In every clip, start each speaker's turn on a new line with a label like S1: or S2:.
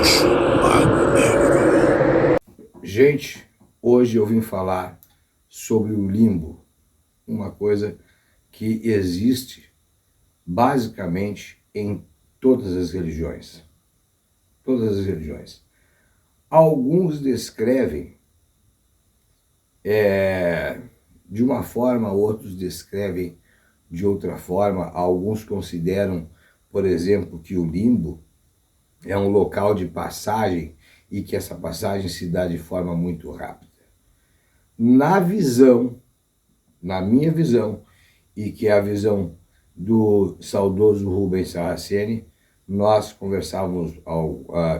S1: Bruxo Mago Negro.
S2: Gente, hoje eu vim falar sobre o limbo, uma coisa que existe basicamente em todas as religiões. Todas as religiões. Alguns descrevem de uma forma, outros descrevem de outra forma. Alguns consideram, por exemplo, que o limbo é um local de passagem e que essa passagem se dá de forma muito rápida. Na minha visão, e que é a visão do saudoso Rubens Saraceni, nós conversávamos,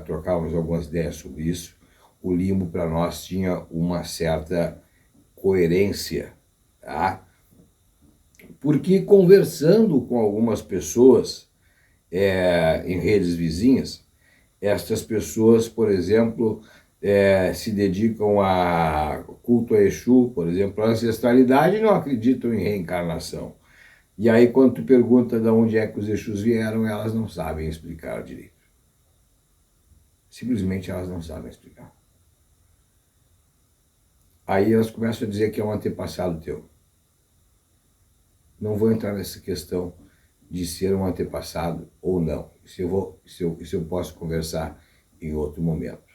S2: trocávamos algumas ideias sobre isso. O limbo para nós tinha uma certa coerência, tá? Porque conversando com algumas pessoas em redes vizinhas, estas pessoas, por exemplo, se dedicam a culto a Exu, por exemplo, a ancestralidade, e não acreditam em reencarnação. E aí, quando tu pergunta de onde é que os Exus vieram, elas não sabem explicar direito. Simplesmente elas não sabem explicar. Aí elas começam a dizer que é um antepassado teu. Não vou entrar nessa questão de ser um antepassado ou não. Isso eu posso conversar em outro momento.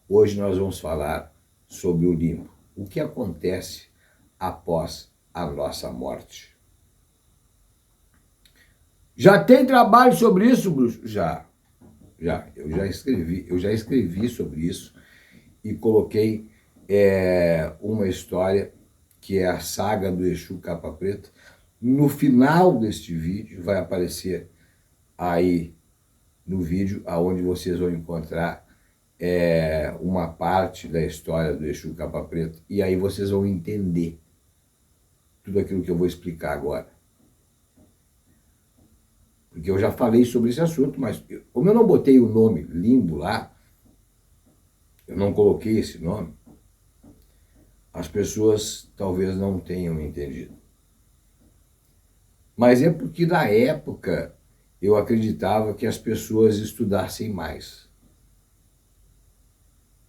S2: Hoje nós vamos falar sobre o limbo. O que acontece após a nossa morte? Já tem trabalho sobre isso, Bruxo? Já. Eu já escrevi sobre isso e coloquei uma história que é a saga do Exu Capa Preta. No final deste vídeo vai aparecer aí no vídeo aonde vocês vão encontrar uma parte da história do Exu Capa Preta, e aí vocês vão entender tudo aquilo que eu vou explicar agora. Porque eu já falei sobre esse assunto, mas como eu não botei o nome limbo lá, eu não coloquei esse nome, as pessoas talvez não tenham entendido. Mas é porque na época eu acreditava que as pessoas estudassem mais.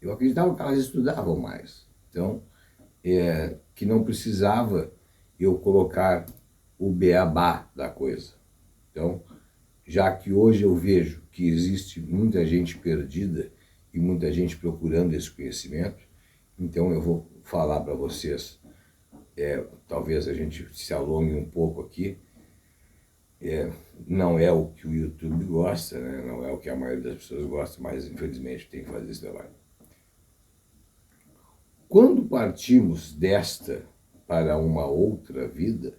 S2: Eu acreditava que elas estudavam mais. Então, que não precisava eu colocar o beabá da coisa. Então, já que hoje eu vejo que existe muita gente perdida e muita gente procurando esse conhecimento, então eu vou falar para vocês, talvez a gente se alongue um pouco aqui. Não é o que o YouTube gosta, né? Não é o que a maioria das pessoas gosta, mas infelizmente tem que fazer esse trabalho. Quando partimos desta para uma outra vida,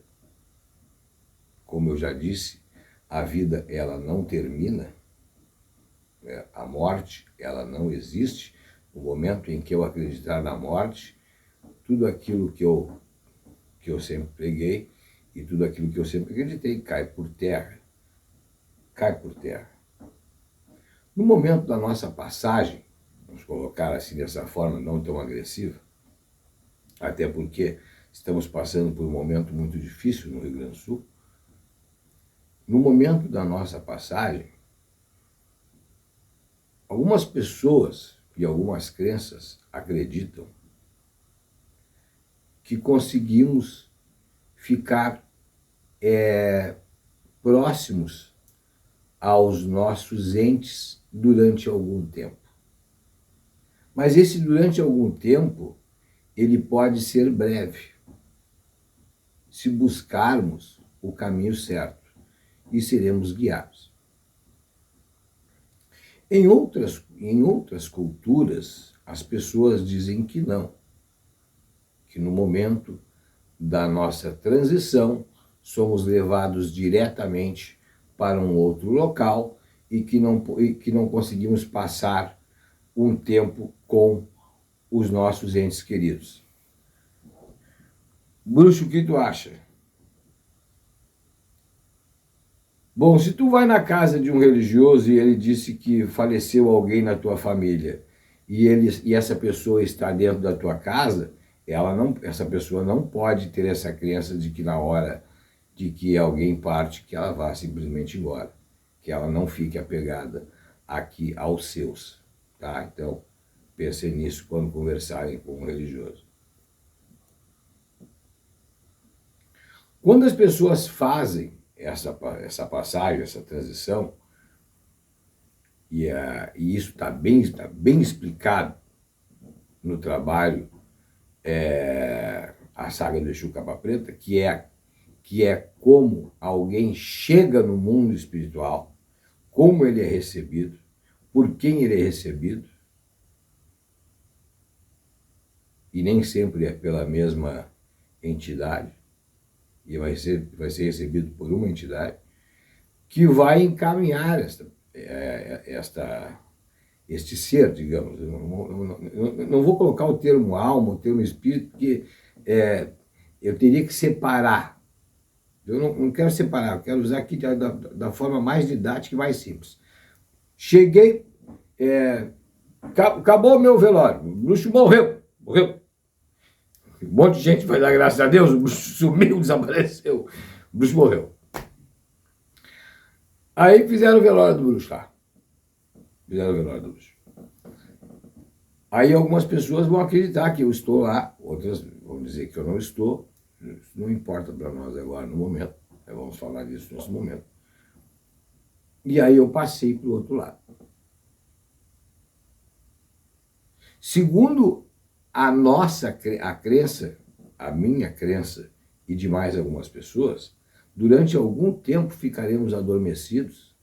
S2: como eu já disse, a vida ela não termina, a morte ela não existe. No momento em que eu acreditar na morte, tudo aquilo que eu sempre preguei e tudo aquilo que eu sempre acreditei cai por terra. Cai por terra. No momento da nossa passagem, vamos colocar assim dessa forma, não tão agressiva, até porque estamos passando por um momento muito difícil no Rio Grande do Sul. No momento da nossa passagem, algumas pessoas e algumas crenças acreditam que conseguimos ficar próximos aos nossos entes durante algum tempo. Mas esse durante algum tempo, ele pode ser breve, se buscarmos o caminho certo, e seremos guiados. Em outras culturas, as pessoas dizem que não, que no momento da nossa transição, somos levados diretamente para um outro local e que não conseguimos passar um tempo com os nossos entes queridos. Bruxo, o que tu acha? Bom, se tu vai na casa de um religioso e ele disse que faleceu alguém na tua família e essa pessoa está dentro da tua casa, essa pessoa não pode ter essa crença de que na hora de que alguém parte, que ela vá simplesmente embora, que ela não fique apegada aqui aos seus. tá? Então, pensem nisso quando conversarem com um religioso. Quando as pessoas fazem essa passagem, essa transição, e isso está bem explicado no trabalho A Saga do Exu Capa Preta, que é como alguém chega no mundo espiritual, como ele é recebido, por quem ele é recebido, e nem sempre é pela mesma entidade, e vai ser recebido por uma entidade, que vai encaminhar este ser, digamos. Eu não vou colocar o termo alma, o termo espírito, porque eu teria que separar. Eu não quero separar, eu quero usar aqui da forma mais didática e mais simples. Cheguei, acabou o meu velório, o bruxo morreu. Um monte de gente vai dar graças a Deus, o bruxo sumiu, desapareceu, o bruxo morreu. Aí fizeram o velório do bruxo lá. Aí algumas pessoas vão acreditar que eu estou lá, outras vão dizer que eu não estou. Isso não importa para nós agora, no momento. Vamos falar disso nesse momento. E aí eu passei para o outro lado. Segundo a crença, a minha crença e de mais algumas pessoas, durante algum tempo ficaremos adormecidos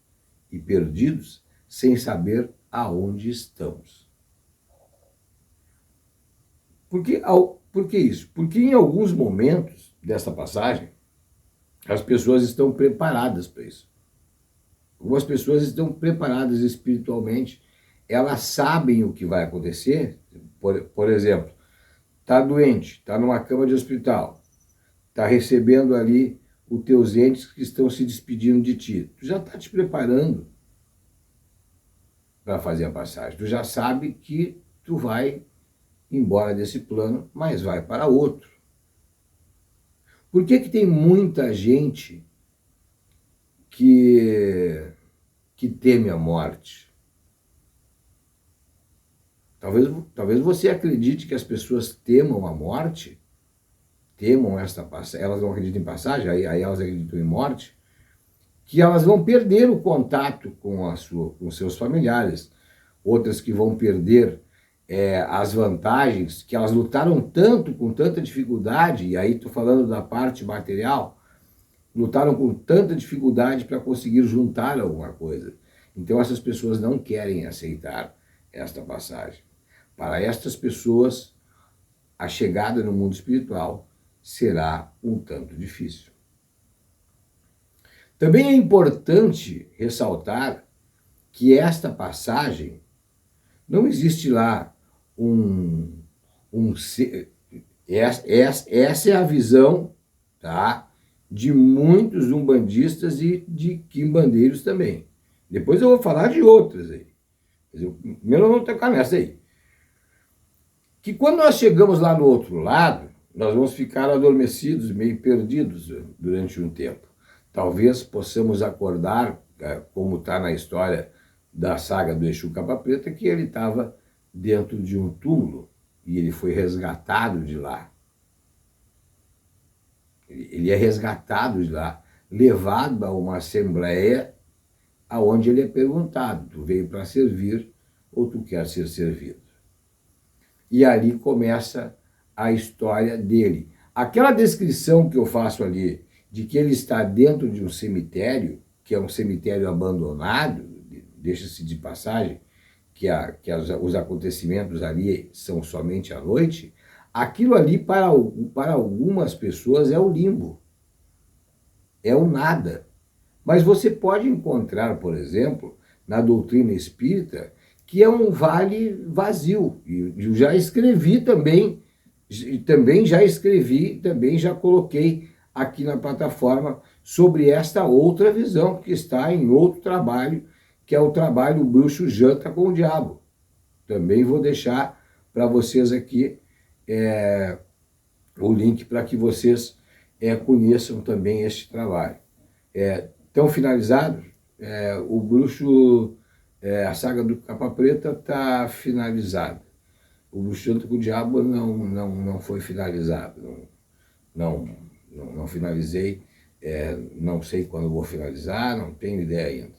S2: e perdidos sem saber aonde estamos. Por que isso? Porque em alguns momentos dessa passagem, as pessoas estão preparadas para isso. Algumas pessoas estão preparadas espiritualmente, elas sabem o que vai acontecer. Por exemplo, está doente, está numa cama de hospital, está recebendo ali os teus entes que estão se despedindo de ti. Tu já está te preparando para fazer a passagem. Tu já sabe que tu vai embora desse plano, mas vai para outro. Por que tem muita gente que teme a morte? Talvez você acredite que as pessoas temam a morte, temam esta passagem, elas não acreditam em passagem, aí elas acreditam em morte, que elas vão perder o contato com seus familiares, outras que vão perder as vantagens, que elas lutaram tanto, com tanta dificuldade, e aí estou falando da parte material, lutaram com tanta dificuldade para conseguir juntar alguma coisa. Então essas pessoas não querem aceitar esta passagem. Para estas pessoas, a chegada no mundo espiritual será um tanto difícil. Também é importante ressaltar que esta passagem, não existe lá essa é a visão, tá, de muitos umbandistas e de quimbandeiros também. Depois eu vou falar de outras aí. Primeiro eu vou tocar nessa aí. Que quando nós chegamos lá no outro lado, nós vamos ficar adormecidos, meio perdidos durante um tempo. Talvez possamos acordar, como está na história da saga do Exu Capa Preta, que ele estava dentro de um túmulo e ele foi resgatado de lá. Ele é resgatado de lá, levado a uma assembleia aonde ele é perguntado: tu veio para servir ou tu quer ser servido? E ali começa a história dele. Aquela descrição que eu faço ali, de que ele está dentro de um cemitério, que é um cemitério abandonado, deixa-se de passagem, que os acontecimentos ali são somente à noite, aquilo ali para algumas pessoas é o limbo, é o nada. Mas você pode encontrar, por exemplo, na doutrina espírita, que é um vale vazio. E eu já escrevi também já coloquei aqui na plataforma sobre esta outra visão que está em outro trabalho, que é o trabalho O Bruxo Janta com o Diabo. Também vou deixar para vocês aqui o link para que vocês conheçam também este trabalho. Estão finalizados? O Bruxo A saga do Capa Preta está finalizada. O Bruxante com o Diabo não foi finalizado. Não finalizei. Não sei quando vou finalizar, não tenho ideia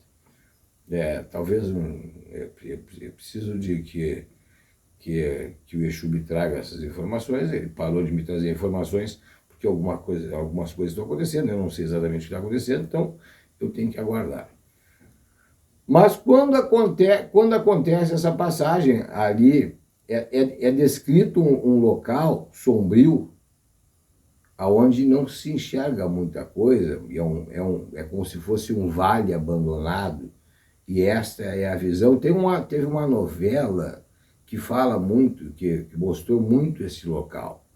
S2: ainda. Talvez eu preciso de que o Exu me traga essas informações. Ele parou de me trazer informações porque algumas coisas estão acontecendo, eu não sei exatamente o que está acontecendo, então eu tenho que aguardar. Mas quando acontece essa passagem ali, é descrito um local sombrio, aonde não se enxerga muita coisa, é como se fosse um vale abandonado, e esta é a visão. Teve uma novela que fala muito, que mostrou muito esse local.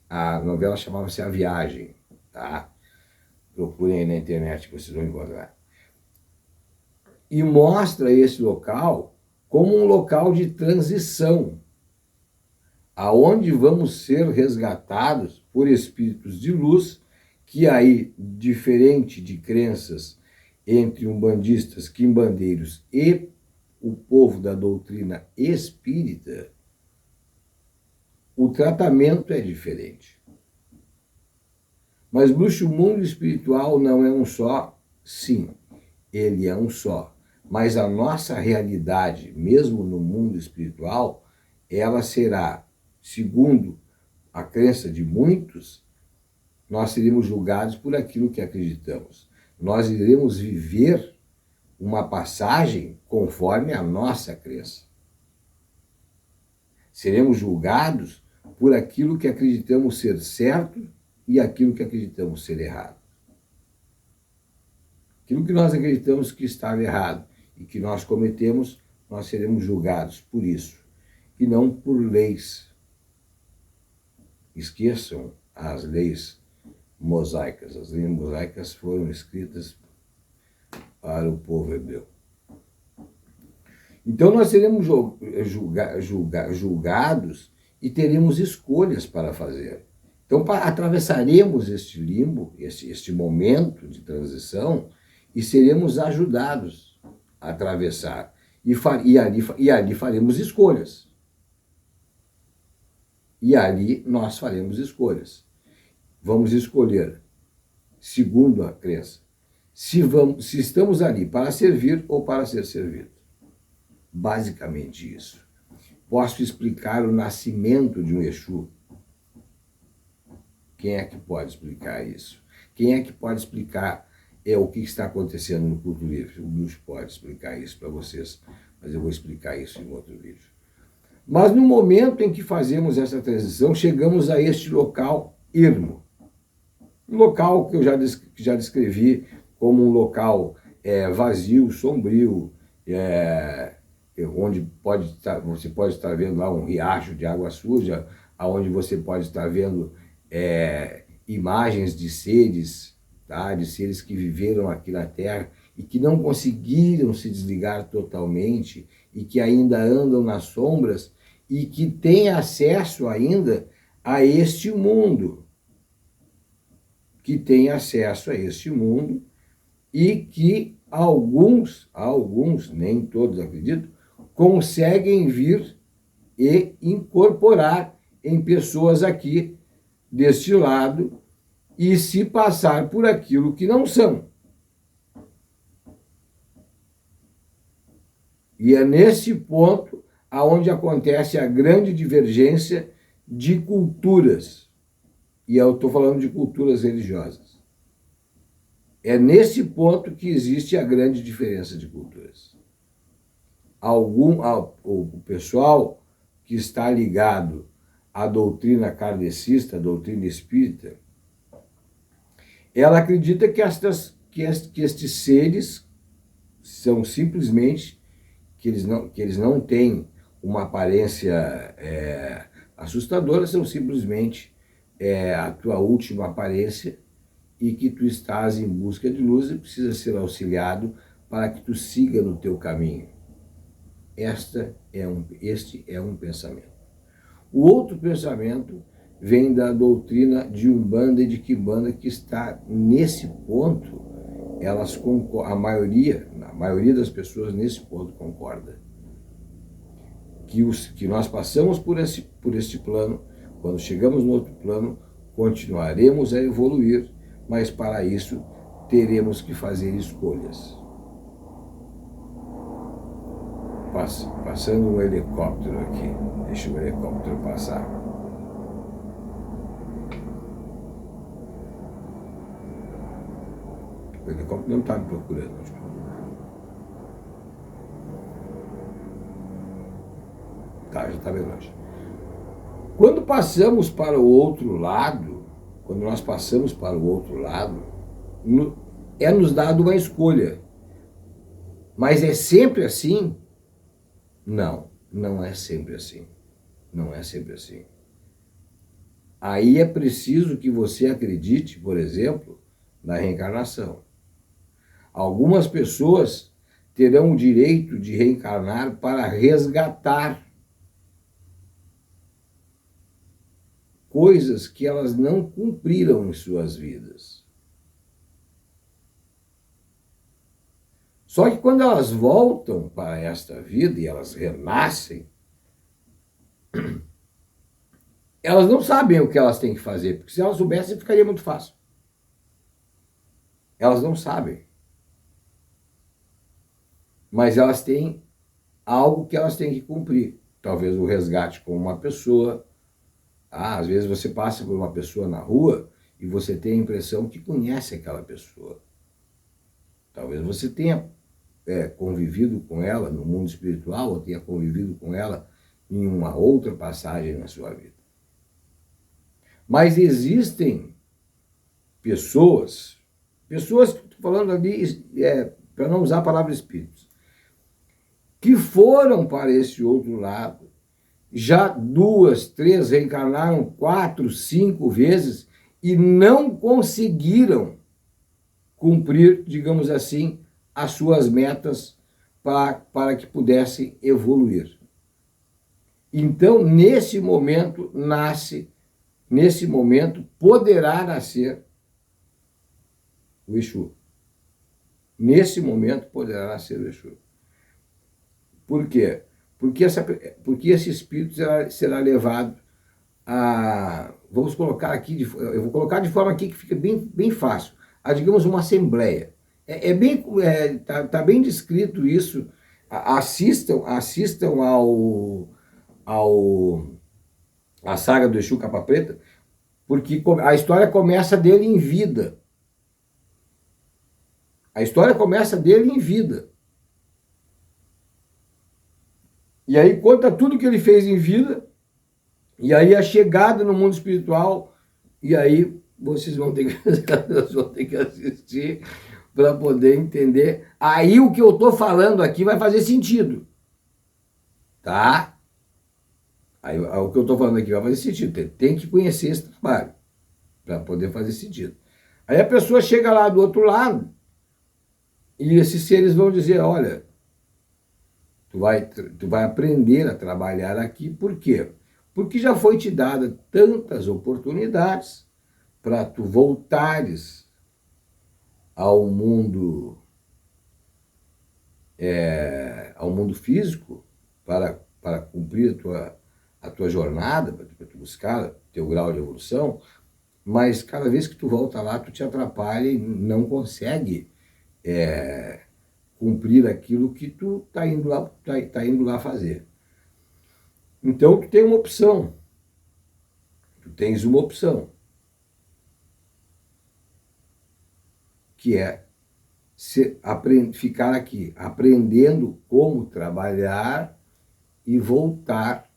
S2: A novela chamava-se A Viagem, tá? Procurem aí na internet que vocês vão encontrar. E mostra esse local como um local de transição, aonde vamos ser resgatados por espíritos de luz, que aí, diferente de crenças entre umbandistas, quimbandeiros e o povo da doutrina espírita, o tratamento é diferente. Mas bruxo, o mundo espiritual não é um só, sim, ele é um só. Mas a nossa realidade, mesmo no mundo espiritual, ela será, segundo a crença de muitos, nós seremos julgados por aquilo que acreditamos. Nós iremos viver uma passagem conforme a nossa crença. Seremos julgados por aquilo que acreditamos ser certo e aquilo que acreditamos ser errado. Aquilo que nós acreditamos que estava errado e que nós cometemos, nós seremos julgados por isso, e não por leis. Esqueçam as leis mosaicas. As leis mosaicas foram escritas para o povo hebreu. Então nós seremos julgados e teremos escolhas para fazer. Então atravessaremos este limbo, este momento de transição, e seremos ajudados a atravessar. E ali faremos escolhas. E ali nós faremos escolhas. Vamos escolher, segundo a crença, se estamos ali para servir ou para ser servido. Basicamente isso. Posso explicar o nascimento de um Exu? Quem é que pode explicar isso? Quem é que pode explicar o que está acontecendo no culto livre? O bruxo pode explicar isso para vocês, mas eu vou explicar isso em outro vídeo. Mas no momento em que fazemos essa transição, chegamos a este local ermo. Um local que eu já descrevi como um local vazio, sombrio, onde você pode estar vendo lá um riacho de água suja, onde você pode estar vendo imagens de seres, tá? De seres que viveram aqui na Terra e que não conseguiram se desligar totalmente e que ainda andam nas sombras e que têm acesso ainda a este mundo. Que têm acesso a este mundo e que alguns, nem todos acredito, conseguem vir e incorporar em pessoas aqui deste lado e se passar por aquilo que não são. E é nesse ponto aonde acontece a grande divergência de culturas. E eu estou falando de culturas religiosas. É nesse ponto que existe a grande diferença de culturas. O pessoal que está ligado à doutrina kardecista, à doutrina espírita, ela acredita que estes seres são simplesmente, que eles não têm uma aparência assustadora, são simplesmente a tua última aparência e que tu estás em busca de luz e precisa ser auxiliado para que tu siga no teu caminho. Este é um pensamento. O outro pensamento vem da doutrina de Umbanda e de Quimbanda, que está nesse ponto a maioria das pessoas nesse ponto concorda. Que nós passamos por este plano, quando chegamos no outro plano, continuaremos a evoluir, mas para isso teremos que fazer escolhas. Passando um helicóptero aqui, deixa o helicóptero passar. O helicóptero não está me procurando. Tá, já está bem longe. Quando passamos para o outro lado, quando nós passamos para o outro lado, é nos dado uma escolha. Mas é sempre assim? Não, não é sempre assim. Não é sempre assim. Aí é preciso que você acredite, por exemplo, na reencarnação. Algumas pessoas terão o direito de reencarnar para resgatar coisas que elas não cumpriram em suas vidas. Só que quando elas voltam para esta vida e elas renascem, elas não sabem o que elas têm que fazer, porque se elas soubessem ficaria muito fácil. Elas não sabem. Mas elas têm algo que elas têm que cumprir. Talvez o resgate com uma pessoa. Às vezes você passa por uma pessoa na rua e você tem a impressão que conhece aquela pessoa. Talvez você tenha convivido com ela no mundo espiritual ou tenha convivido com ela em uma outra passagem na sua vida. Mas existem pessoas que estou falando ali, para não usar a palavra espíritos, que foram para esse outro lado, já 2, 3, reencarnaram 4, 5 vezes e não conseguiram cumprir, digamos assim, as suas metas para que pudessem evoluir. Então, nesse momento, poderá nascer o Exu. Nesse momento, poderá nascer o Exu. Por quê? Porque esse espírito será levado a... Vamos colocar aqui, eu vou colocar de forma aqui que fica bem fácil. Digamos, uma assembleia. Tá bem descrito isso. Assistam a saga do Exu Capa Preta, porque a história começa dele em vida. A história começa dele em vida. E aí conta tudo que ele fez em vida, e aí a chegada no mundo espiritual, e aí vocês vão ter que assistir para poder entender. Aí o que eu estou falando aqui vai fazer sentido. Tá? Aí o que eu estou falando aqui vai fazer sentido. Tem que conhecer esse trabalho para poder fazer sentido. Aí a pessoa chega lá do outro lado e esses seres vão dizer, olha, tu vai aprender a trabalhar aqui. Por quê? Porque já foi te dada tantas oportunidades para tu voltares ao mundo físico para cumprir a tua jornada, para tu buscar teu grau de evolução, mas cada vez que tu volta lá, tu te atrapalha e não consegue cumprir aquilo que tu tá indo lá fazer. Então, tu tem uma opção. Tu tens uma opção. Que é ficar aqui, aprendendo como trabalhar e voltar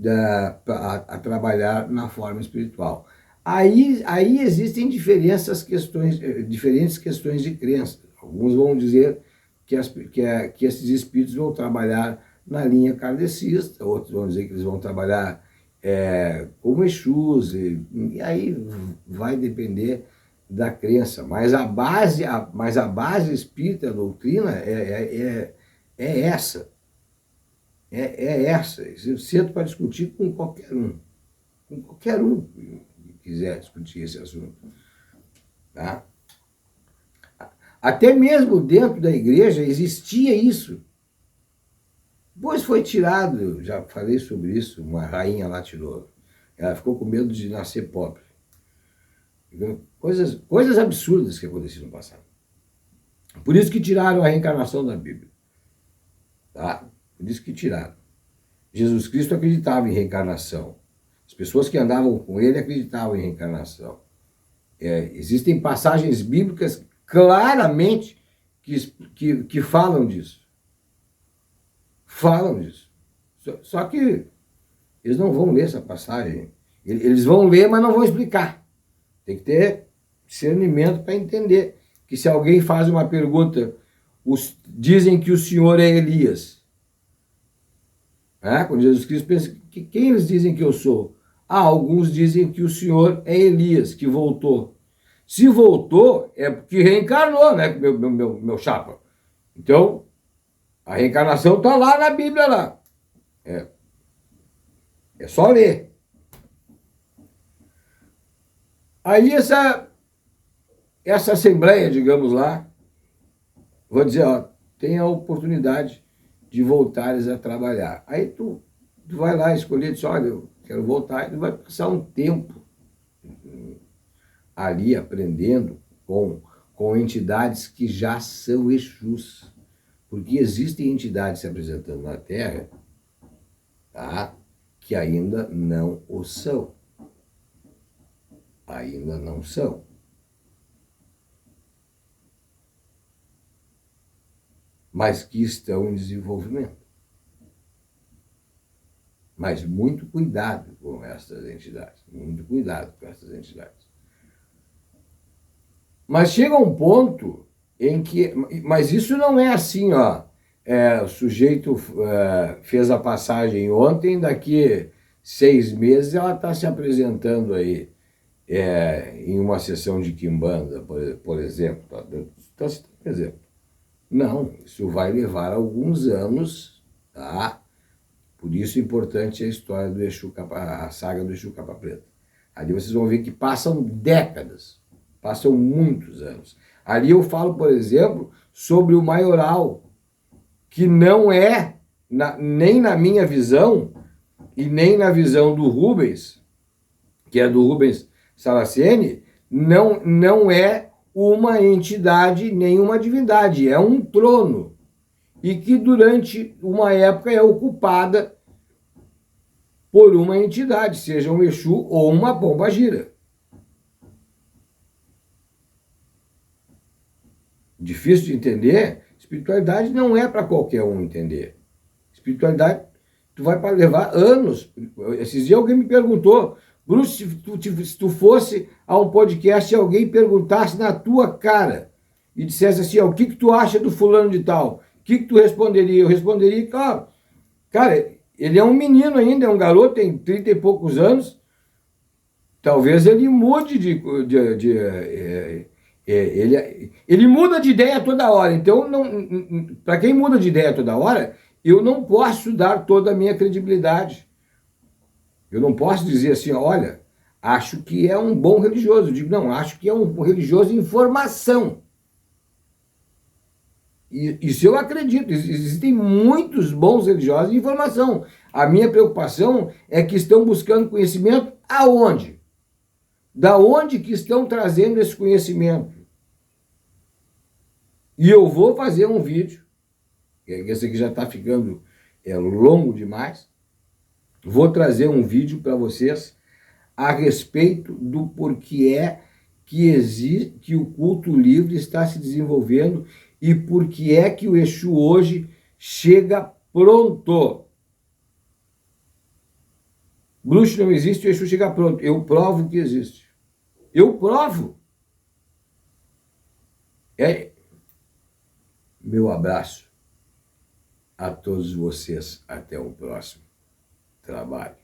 S2: a trabalhar na forma espiritual. Aí existem diferentes questões de crença. Alguns vão dizer que esses espíritos vão trabalhar na linha kardecista, outros vão dizer que eles vão trabalhar como Exus, e aí vai depender da crença. Mas a base espírita, a doutrina, é essa. É essa. Eu sento para discutir com qualquer um. Com qualquer um que quiser discutir esse assunto. Tá? Até mesmo dentro da igreja existia isso. Depois foi tirado, já falei sobre isso, uma rainha lá tirou. Ela ficou com medo de nascer pobre. Coisas absurdas que aconteciam no passado. Por isso que tiraram a reencarnação da Bíblia. Tá? Por isso que tiraram. Jesus Cristo acreditava em reencarnação. As pessoas que andavam com ele acreditavam em reencarnação. Existem passagens bíblicas claramente que falam disso. Falam disso. Só que eles não vão ler essa passagem. Eles vão ler, mas não vão explicar. Tem que ter discernimento para entender que se alguém faz uma pergunta, dizem que o Senhor é Elias. Quando Jesus Cristo pensa, quem eles dizem que eu sou? Alguns dizem que o Senhor é Elias, que voltou. Se voltou, é porque reencarnou, né, meu chapa. Então, a reencarnação está lá na Bíblia, lá. É só ler. Aí essa assembleia, digamos lá, vou dizer, ó, tem a oportunidade de voltares a trabalhar. Aí tu vai lá escolher, diz, olha, eu quero voltar, e tu vai passar um tempo ali aprendendo com entidades que já são Exus. Porque existem entidades se apresentando na Terra, tá, que ainda não o são. Ainda não são. Mas que estão em desenvolvimento. Mas muito cuidado com essas entidades. Muito cuidado com essas entidades. Mas chega um ponto em que... Mas isso não é assim, ó. O sujeito fez a passagem ontem, daqui 6 meses ela está se apresentando aí em uma sessão de quimbanda, por exemplo. Está citando um exemplo. Não, isso vai levar alguns anos, tá? Por isso é importante a história do Exu a saga do Exu Capa Preta. Ali vocês vão ver que passam décadas, passam muitos anos. Ali eu falo, por exemplo, sobre o maioral, que não é, nem na minha visão, e nem na visão do Rubens, que é do Rubens Saraceni, não é uma entidade, nem uma divindade, é um trono. E que durante uma época é ocupada por uma entidade, seja um Exu ou uma pombagira. Difícil de entender? Espiritualidade não é para qualquer um entender. Espiritualidade, tu vai para levar anos. Esses dias alguém me perguntou, Bruce, se tu fosse a um podcast e alguém perguntasse na tua cara e dissesse assim, o que tu acha do fulano de tal? O que tu responderia? Eu responderia, cara, ele é um menino ainda, é um garoto, tem 30 e poucos anos, talvez ele mude ele muda de ideia toda hora. Então, para quem muda de ideia toda hora, eu não posso dar toda a minha credibilidade. Eu não posso dizer assim, olha, acho que é um bom religioso. Eu digo, não, acho que é um religioso em formação. Isso eu acredito. Existem muitos bons religiosos em formação. A minha preocupação é que estão buscando conhecimento aonde? Da onde que estão trazendo esse conhecimento? E eu vou fazer um vídeo, esse aqui já está ficando longo demais, vou trazer um vídeo para vocês a respeito do porquê que o culto livre está se desenvolvendo e por que é que o Exu hoje chega pronto. Bruxo não existe, o Exu chega pronto. Eu provo que existe. Eu provo. Meu abraço a todos vocês. Até o próximo trabalho.